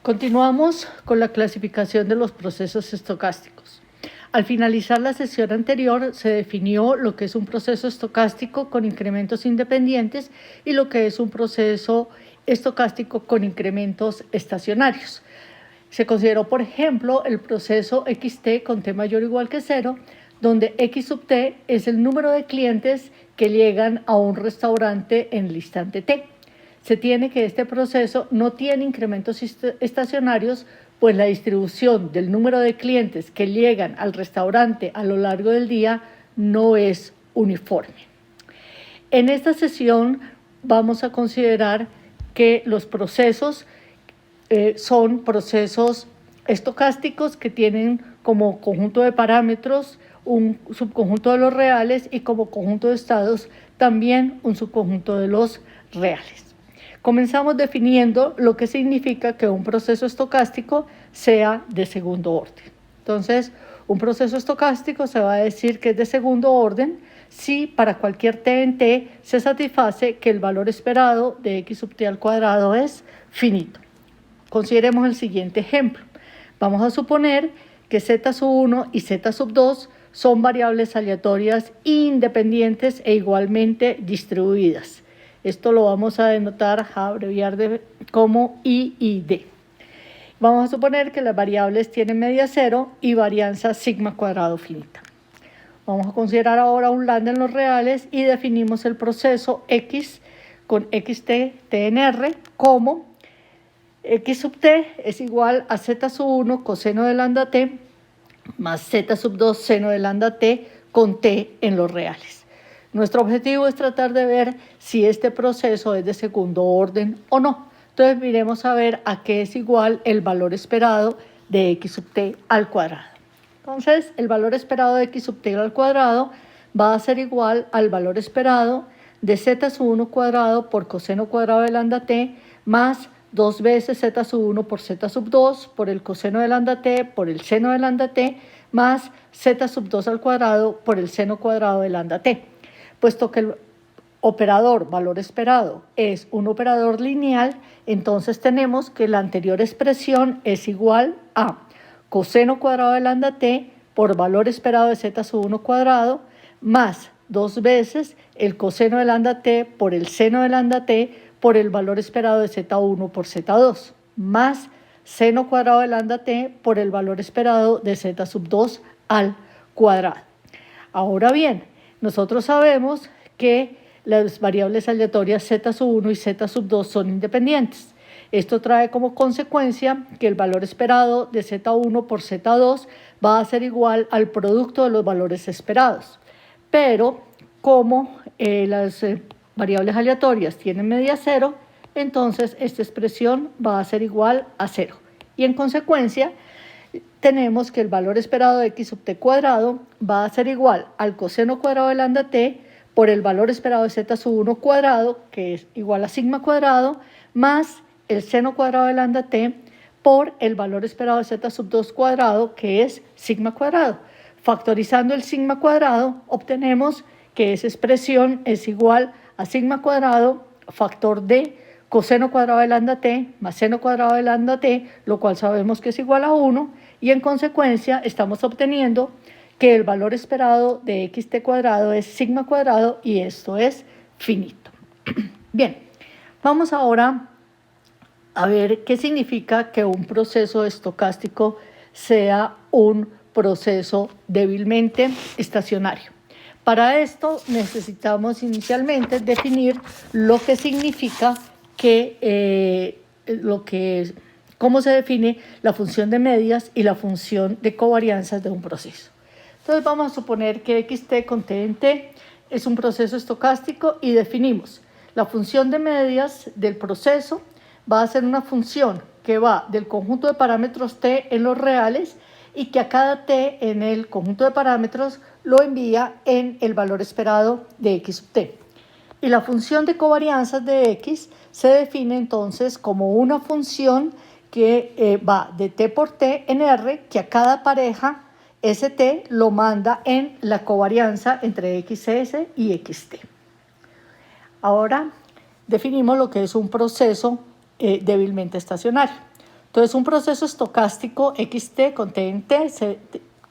Continuamos con la clasificación de los procesos estocásticos. Al finalizar la sesión anterior, se definió lo que es un proceso estocástico con incrementos independientes y lo que es un proceso estocástico con incrementos estacionarios. Se consideró, por ejemplo, el proceso XT con T mayor o igual que 0, donde X sub T es el número de clientes que llegan a un restaurante en el instante T. Se tiene que este proceso no tiene incrementos estacionarios, pues la distribución del número de clientes que llegan al restaurante a lo largo del día no es uniforme. En esta sesión vamos a considerar que los procesos son procesos estocásticos que tienen como conjunto de parámetros un subconjunto de los reales y como conjunto de estados también un subconjunto de los reales. Comenzamos definiendo lo que significa que un proceso estocástico sea de segundo orden. Entonces, un proceso estocástico se va a decir que es de segundo orden si para cualquier t en t se satisface que el valor esperado de x sub t al cuadrado es finito. Consideremos el siguiente ejemplo. Vamos a suponer que z sub 1 y z sub 2 son variables aleatorias independientes e igualmente distribuidas. Esto lo vamos a denotar, a abreviar como I y D. Vamos a suponer que las variables tienen media cero y varianza sigma cuadrado finita. Vamos a considerar ahora un lambda en los reales y definimos el proceso X con xt t en R como X sub t es igual a z sub 1 coseno de lambda t más z sub 2 seno de lambda t con t en los reales. Nuestro objetivo es tratar de ver si este proceso es de segundo orden o no. Entonces miremos a ver a qué es igual el valor esperado de x sub t al cuadrado. Entonces el valor esperado de x sub t al cuadrado va a ser igual al valor esperado de z sub 1 cuadrado por coseno cuadrado de lambda t más 2 veces z sub 1 por z sub 2 por el coseno de lambda t por el seno de lambda t más z sub 2 al cuadrado por el seno cuadrado de lambda t. Puesto que el operador valor esperado es un operador lineal, entonces tenemos que la anterior expresión es igual a coseno cuadrado de lambda t por valor esperado de z sub 1 cuadrado más 2 veces el coseno de lambda t por el seno de lambda t por el valor esperado de z1 por z2 más seno cuadrado de lambda t por el valor esperado de z sub 2 al cuadrado. Ahora bien, nosotros sabemos que las variables aleatorias z sub 1 y z sub 2 son independientes. Esto trae como consecuencia que el valor esperado de z1 por z2 va a ser igual al producto de los valores esperados. Pero como las variables aleatorias tienen media cero, entonces esta expresión va a ser igual a 0. Y en consecuencia, tenemos que el valor esperado de x sub t cuadrado va a ser igual al coseno cuadrado de lambda t por el valor esperado de z sub 1 cuadrado, que es igual a sigma cuadrado, más el seno cuadrado de lambda t por el valor esperado de z sub 2 cuadrado, que es sigma cuadrado. Factorizando el sigma cuadrado, obtenemos que esa expresión es igual a sigma cuadrado factor de coseno cuadrado de lambda t más seno cuadrado de lambda t, lo cual sabemos que es igual a 1, y en consecuencia estamos obteniendo que el valor esperado de xt cuadrado es sigma cuadrado y esto es finito. Bien, vamos ahora a ver qué significa que un proceso estocástico sea un proceso débilmente estacionario. Para esto necesitamos inicialmente definir lo que significa cómo se define la función de medias y la función de covarianzas de un proceso. Entonces vamos a suponer que xt con t en t es un proceso estocástico y definimos la función de medias del proceso va a ser una función que va del conjunto de parámetros t en los reales y que a cada t en el conjunto de parámetros lo envía en el valor esperado de x sub t. Y la función de covarianzas de x se define entonces como una función que va de t por t en R, que a cada pareja st lo manda en la covarianza entre xs y xt. Ahora definimos lo que es un proceso débilmente estacionario. Entonces, un proceso estocástico xt con t en t,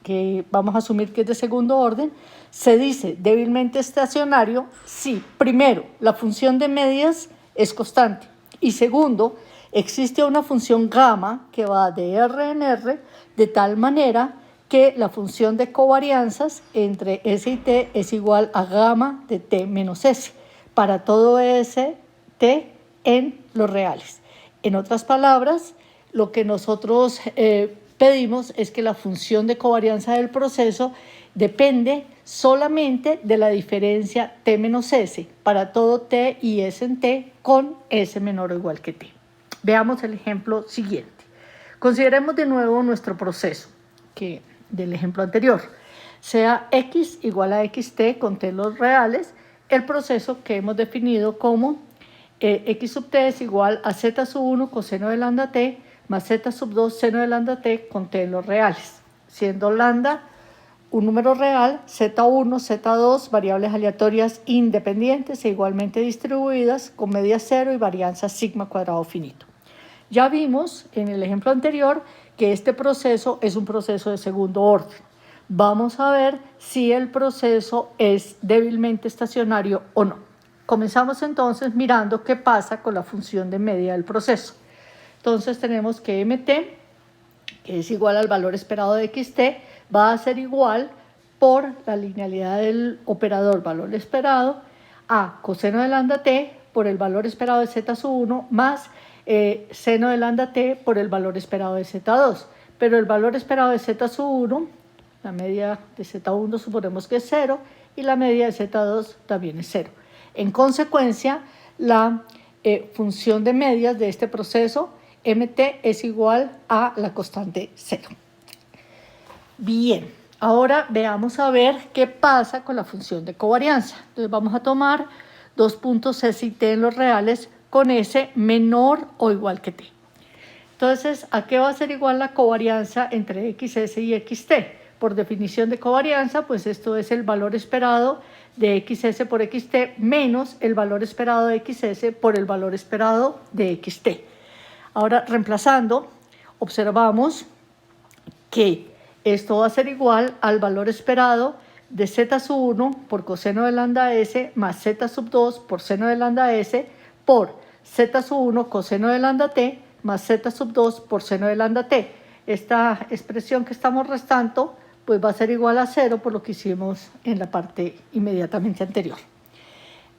que vamos a asumir que es de segundo orden, se dice débilmente estacionario si, primero, la función de medias es constante y segundo, existe una función gamma que va de R en R de tal manera que la función de covarianzas entre S y T es igual a gamma de T menos S para todo S, T en los reales. En otras palabras, lo que nosotros pedimos es que la función de covarianza del proceso depende solamente de la diferencia T menos S para todo T y S en T con S menor o igual que T. Veamos el ejemplo siguiente. Consideremos de nuevo nuestro proceso que del ejemplo anterior. Sea X igual a XT con T los reales, el proceso que hemos definido como X sub T es igual a Z sub 1 coseno de lambda T más Z sub 2 seno de lambda T con T en los reales, siendo lambda un número real, Z1, Z2, variables aleatorias independientes e igualmente distribuidas con media cero y varianza sigma cuadrado finito. Ya vimos en el ejemplo anterior que este proceso es un proceso de segundo orden. Vamos a ver si el proceso es débilmente estacionario o no. Comenzamos entonces mirando qué pasa con la función de media del proceso. Entonces tenemos que mt, que es igual al valor esperado de xt, va a ser igual por la linealidad del operador valor esperado a coseno de lambda t por el valor esperado de z sub 1 más seno de lambda t por el valor esperado de z2. Pero el valor esperado de z sub 1, la media de z1 suponemos que es 0 y la media de z2 también es 0. En consecuencia, la función de medias de este proceso mt es igual a la constante 0. Bien, ahora veamos a ver qué pasa con la función de covarianza. Entonces vamos a tomar dos puntos S y T en los reales con S menor o igual que T. Entonces, ¿a qué va a ser igual la covarianza entre XS y XT? Por definición de covarianza, pues esto es el valor esperado de XS por XT menos el valor esperado de XS por el valor esperado de XT. Ahora, reemplazando, observamos que esto va a ser igual al valor esperado de Z sub 1 por coseno de lambda S más Z sub 2 por seno de lambda S por Z sub 1 coseno de lambda T más Z sub 2 por seno de lambda T. Esta expresión que estamos restando pues va a ser igual a 0 por lo que hicimos en la parte inmediatamente anterior.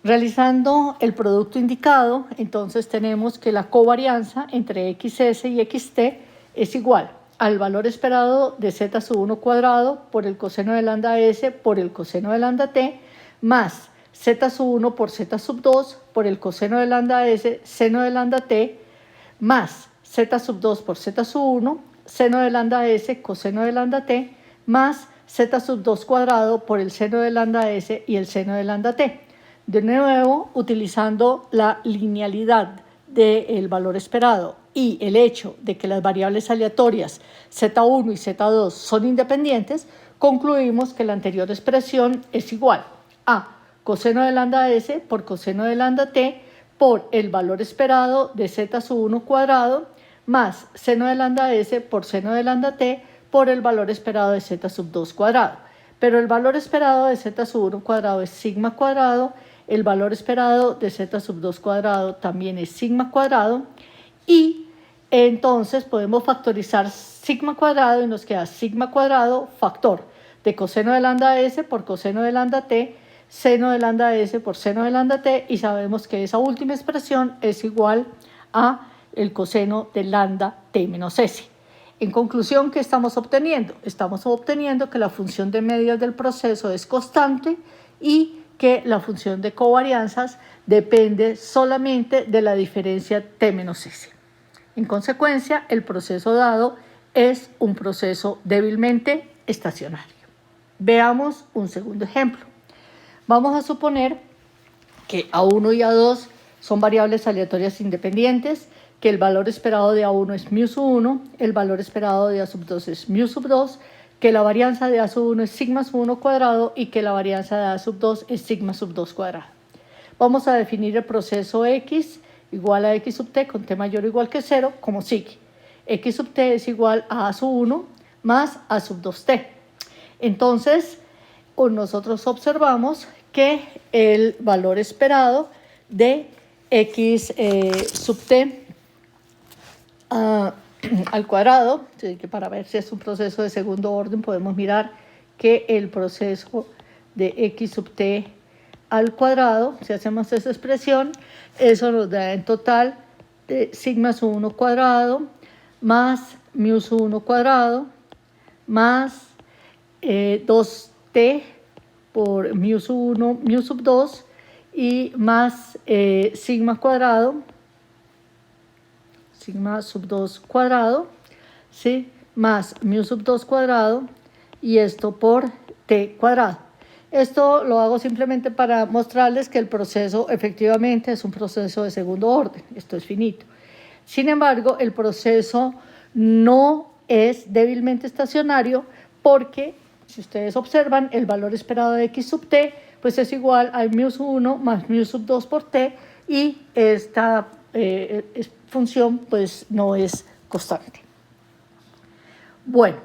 Realizando el producto indicado, entonces tenemos que la covarianza entre XS y XT es igual al valor esperado de Z sub 1 cuadrado por el coseno de lambda S por el coseno de lambda T más Z sub 1 por Z sub 2 por el coseno de lambda S seno de lambda T más Z sub 2 por Z sub 1 seno de lambda S coseno de lambda T más Z sub 2 cuadrado por el seno de lambda S y el seno de lambda T. De nuevo, utilizando la linealidad del valor esperado y el hecho de que las variables aleatorias Z1 y Z2 son independientes, concluimos que la anterior expresión es igual a coseno de lambda S por coseno de lambda T por el valor esperado de Z sub 1 cuadrado más seno de lambda S por seno de lambda T por el valor esperado de Z sub 2 cuadrado. Pero el valor esperado de Z sub 1 cuadrado es sigma cuadrado, el valor esperado de Z sub 2 cuadrado también es sigma cuadrado y entonces podemos factorizar sigma cuadrado y nos queda sigma cuadrado factor de coseno de lambda S por coseno de lambda T, seno de lambda S por seno de lambda T y sabemos que esa última expresión es igual a el coseno de lambda T menos S. En conclusión, ¿qué estamos obteniendo? Estamos obteniendo que la función de medias del proceso es constante y que la función de covarianzas depende solamente de la diferencia T menos S. En consecuencia, el proceso dado es un proceso débilmente estacionario. Veamos un segundo ejemplo. Vamos a suponer que A1 y A2 son variables aleatorias independientes, que el valor esperado de A1 es mu sub 1, el valor esperado de A sub 2 es mu sub 2, que la varianza de A sub 1 es sigma sub 1 cuadrado y que la varianza de A sub 2 es sigma sub 2 cuadrado. Vamos a definir el proceso X igual a X sub T con T mayor o igual que 0 como sigue. X sub t es igual a A sub 1 más A sub 2t. Entonces, nosotros observamos que el valor esperado de X sub t al cuadrado, que para ver si es un proceso de segundo orden podemos mirar que el proceso de X sub t al cuadrado, si hacemos esa expresión, eso nos da en total de sigma sub 1 cuadrado más mu sub 1 cuadrado más 2t por mu sub 1, mu sub 2 y más sigma cuadrado, sigma sub 2 cuadrado, ¿sí? Más mu sub 2 cuadrado y esto por t cuadrado. Esto lo hago simplemente para mostrarles que el proceso efectivamente es un proceso de segundo orden, esto es finito. Sin embargo, el proceso no es débilmente estacionario porque, si ustedes observan, el valor esperado de X sub t pues es igual al mu sub 1 más mu sub 2 por t y esta función pues no es constante. Bueno,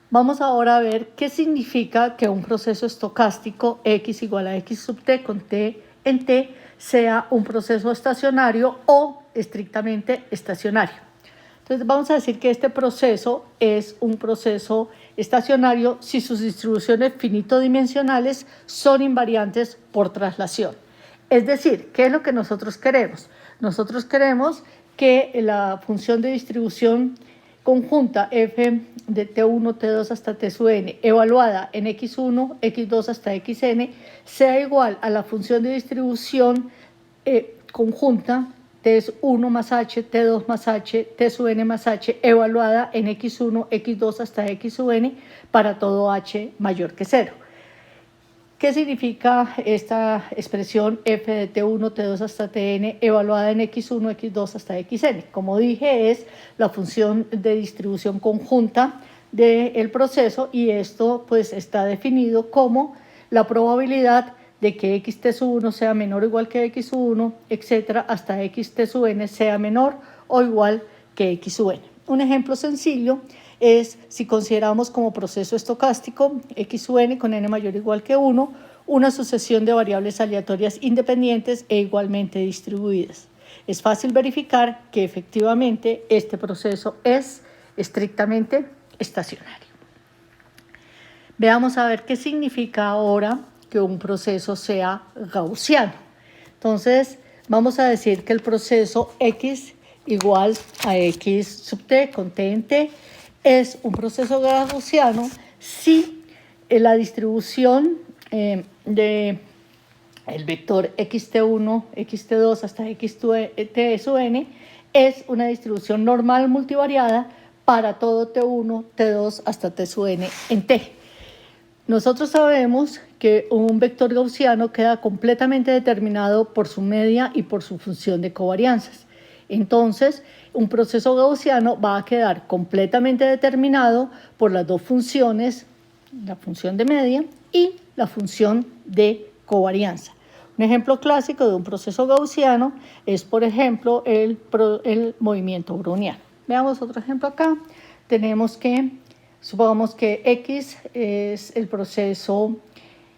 vamos ahora a ver qué significa que un proceso estocástico X igual a X sub t con t en t sea un proceso estacionario o estrictamente estacionario. Entonces vamos a decir que este proceso es un proceso estacionario si sus distribuciones finito-dimensionales son invariantes por traslación. Es decir, ¿qué es lo que nosotros queremos? Nosotros queremos que la función de distribución conjunta f de t1, t2 hasta t sub n, evaluada en x1, x2 hasta xn, sea igual a la función de distribución conjunta t es 1 más h, t2 más h, t sub n más h, evaluada en x1, x2 hasta x sub n para todo h mayor que 0. ¿Qué significa esta expresión f de t1, t2 hasta tn evaluada en x1, x2 hasta xn? Como dije, es la función de distribución conjunta del proceso y esto pues está definido como la probabilidad de que xt sub 1 sea menor o igual que x sub 1, etcétera, hasta xt sub n sea menor o igual que x sub n. Un ejemplo sencillo es si consideramos como proceso estocástico x sub n con n mayor o igual que 1, una sucesión de variables aleatorias independientes e igualmente distribuidas. Es fácil verificar que efectivamente este proceso es estrictamente estacionario. Veamos a ver qué significa ahora que un proceso sea gaussiano. Entonces, vamos a decir que el proceso x igual a x sub t con t en t es un proceso gaussiano si la distribución de el vector xt1, xt2 hasta xt sub n es una distribución normal multivariada para todo t1, t2 hasta t sub n en t. Nosotros sabemos que un vector gaussiano queda completamente determinado por su media y por su función de covarianzas. Entonces, un proceso gaussiano va a quedar completamente determinado por las dos funciones, la función de media y la función de covarianza. Un ejemplo clásico de un proceso gaussiano es, por ejemplo, el movimiento browniano. Veamos otro ejemplo acá. Tenemos que, supongamos que X es el proceso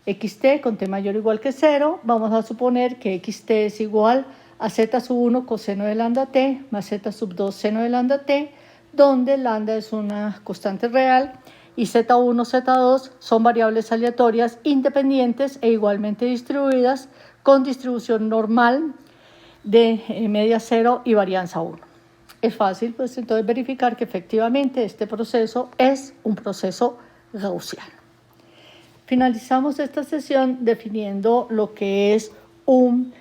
xt con t mayor o igual que 0. Vamos a suponer que xt es igual a z sub 1 coseno de lambda t más z sub 2 seno de lambda t, donde lambda es una constante real y z1, z2 son variables aleatorias independientes e igualmente distribuidas con distribución normal de media 0 y varianza 1. Es fácil pues entonces verificar que efectivamente este proceso es un proceso gaussiano. Finalizamos esta sesión definiendo lo que es un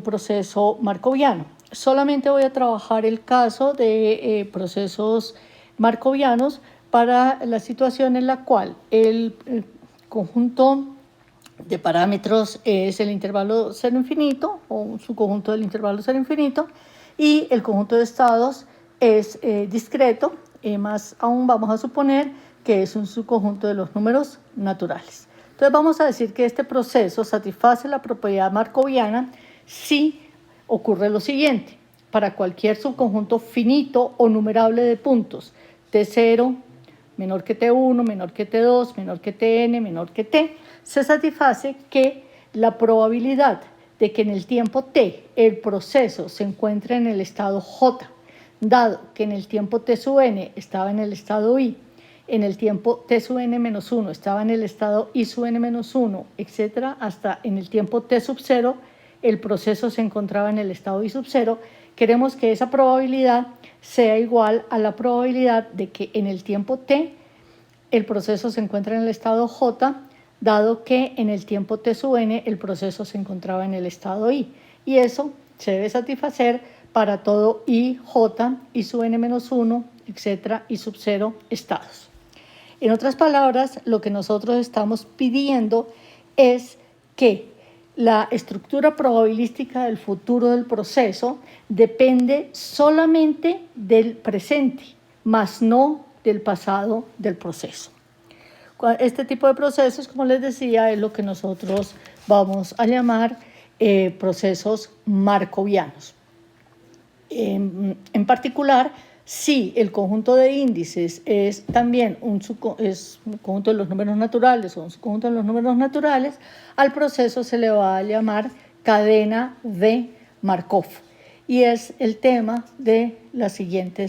proceso markoviano. Solamente voy a trabajar el caso de procesos markovianos para la situación en la cual el conjunto de parámetros es el intervalo cero infinito o su conjunto del intervalo cero infinito y el conjunto de estados es discreto, más aún vamos a suponer que es un subconjunto de los números naturales. Entonces vamos a decir que este proceso satisface la propiedad markoviana si ocurre lo siguiente. para cualquier subconjunto finito o numerable de puntos, T0 menor que T1, menor que T2, menor que Tn, menor que T, se satisface que la probabilidad de que en el tiempo T el proceso se encuentre en el estado J, dado que en el tiempo T sub n estaba en el estado I, en el tiempo T sub n menos 1 estaba en el estado I sub n menos 1, etc., hasta en el tiempo T sub 0 el proceso se encontraba en el estado I sub 0, queremos que esa probabilidad sea igual a la probabilidad de que en el tiempo T el proceso se encuentra en el estado J, dado que en el tiempo T sub n el proceso se encontraba en el estado I. Y eso se debe satisfacer para todo I, J, I sub n menos 1, etc., I sub 0 estados. En otras palabras, lo que nosotros estamos pidiendo es que la estructura probabilística del futuro del proceso depende solamente del presente, más no del pasado del proceso. Este tipo de procesos, como les decía, es lo que nosotros vamos a llamar procesos markovianos. En particular, si el conjunto de índices es también un conjunto de los números naturales o un subconjunto de los números naturales, al proceso se le va a llamar cadena de Markov. Y es el tema de las siguientes